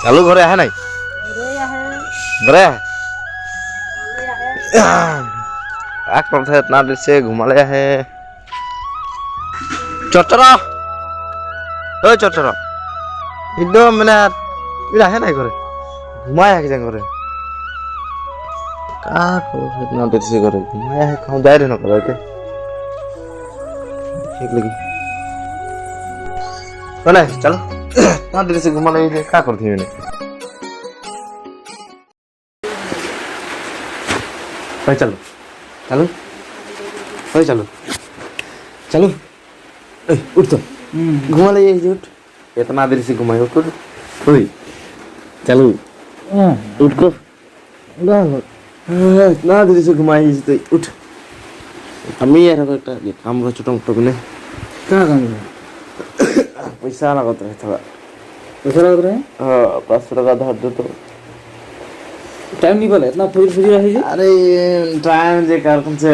চালু ঘরে আহে নাই ঘরে আহে এক কথা ইतना देर से घुमाले আহে চচরা ওই চচরা একদম মানে এটা আহে নাই ঘরে ঘুমায় আহে যান ঘরে का करो इतना देर से घरे घुमाया है कहूँ जाए रहे ना करे थे ठीक लगी बोले चलो इतना देर से घुमा ले क्या करती मैंने भाई चलो चलो भाई चलो चलो उठ तो घुमा ले उठ इतना देर से घुमाए हो चलो उठ को इतना देर से घुमाई तो उठ আমি আর একটা কাম করে ছোট মোটো কোনে क्या काम है पैसा लागत रहे थोड़ा पैसा लग रहा है हां 500 টাকা ধার दे तो टाइम नहीं पड़े इतना फुजी फुजी रही है अरे टाइम जे कारण से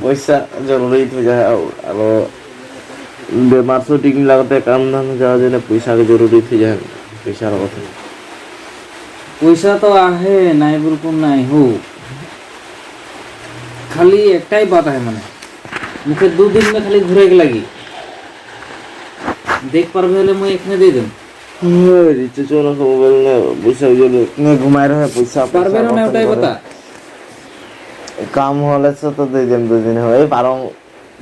पैसा जरूरी हो जाए अब बीमार से ठीक नहीं लगता काम धाम जा जे पैसा के जरूरी थी जाए पैसा लागत पैसा तो आहे नहीं बिल्कुल नहीं हो खाली एकटा ही बात है माने मुझे 2 दिन में खाली घुरे के लगी देख पर भेले मैं एकने दे दूं रिचे चोरा को मोबाइल ने पैसा जो ने घुमाए रहे पैसा पर भेले ना उठाई बता काम होले से तो दे देम 2 दिन होए पारो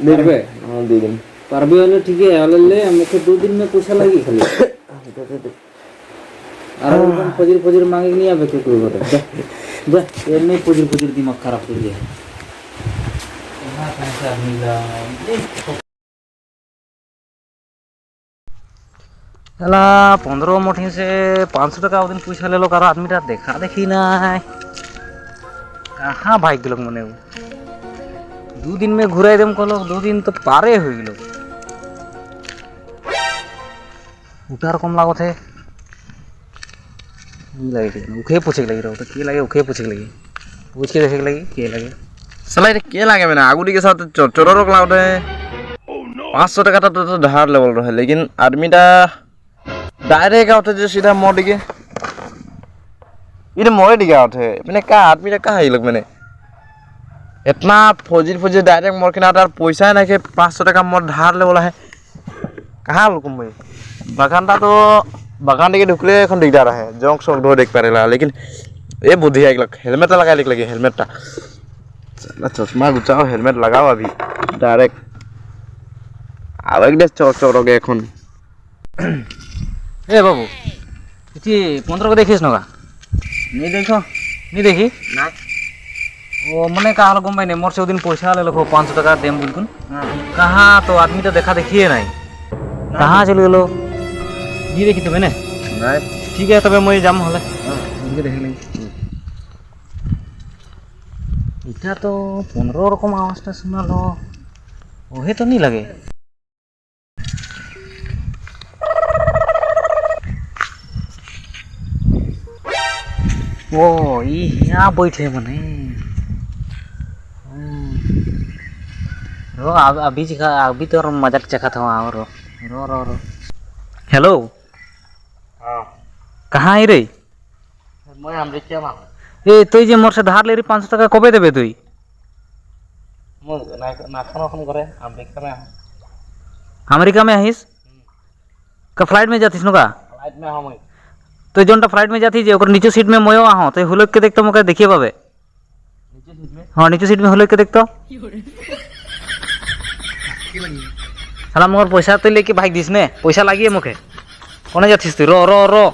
दे दे हां दे देम पर भेले ठीक है वाले ले मुझे 2 दिन में पैसा लगी खाली अरे एकदम फजीर फजीर मांगे नहीं आवे कोई बात जा ये नहीं फजीर फजीर दिमाग खराब कर दिया चला 15 मोटी से 500 टका दिन पैसा ले लो कार आदमी देखा देखी ना कहाँ भाग गल मने 2 दिन में घुराई देम कहलो 2 दिन तो पारे हो गलो उठार कम लागत है लगे उखे पूछे लगी रहो तो के लगे उखे पूछे लगी पूछ के देखे लगी के लगे साला ये के लागे मैंने आगुड़ी के साथ चोरा रोक लाउट है 500 टका तो धार लेवल रहे लेकिन आदमी टा डायरेक्ट आउट जो सीधा मोड़ के ये मोड़े दिया आउट है मैंने कहा आदमी टा कहाँ लोग मैंने इतना फौजी फौजी डायरेक्ट मोड़ के ना तार पैसा है ना कि 500 टका मोड़ धार लेवल है कहाँ लोग मैं बागान टा तो बागान के ढुकले এখন दिगदार है जंक शॉक धो देख पारेला लेकिन ये बुद्धि है हेलमेट लगा लगे हेलमेट टा चश्मा गुचाओ हेलमेट लगाओ अभी डायरेक्ट अब एक चौक चौक हो गए এখন ए बाबू इति 15 को देखिस नगा नहीं देखो नहीं देखी ना वो मने कहा गम भाई ने मोर से दिन पैसा ले लो 500 टका देम बिल्कुल कहाँ तो आदमी तो देखा देखिए नहीं कहाँ चले लो ये देखी तो मैंने नहीं ठीक है तबे मैं जाम हले इनके देख लेंगे इटा तो 15 रकम आवाजटा सुना लो ओहे तो नहीं लगे वो यहाँ बैठे मने रो अभी तो मजाक चखा था वहाँ रो रो रो रो हेलो हाँ कहाँ आई रही मैं हम देखिए मां ए तुई जे मोर से धार ले रही 500 टका कबे देबे तुई मैं ना खाना करे अमेरिका में अमेरिका में आहिस का फ्लाइट में जातिस नुका फ्लाइट में हम तो जोनटा फ्लाइट में जाती जे ओकर नीचे सीट में मयो आहो तो हुलक के देखतो मके देखिए पाबे नीचे सीट में हां नीचे सीट में हुलक के देखतो साला मोर पैसा तो लेके भाग दिस ने पैसा लागिए मके कोने जातिस तू रो रो रो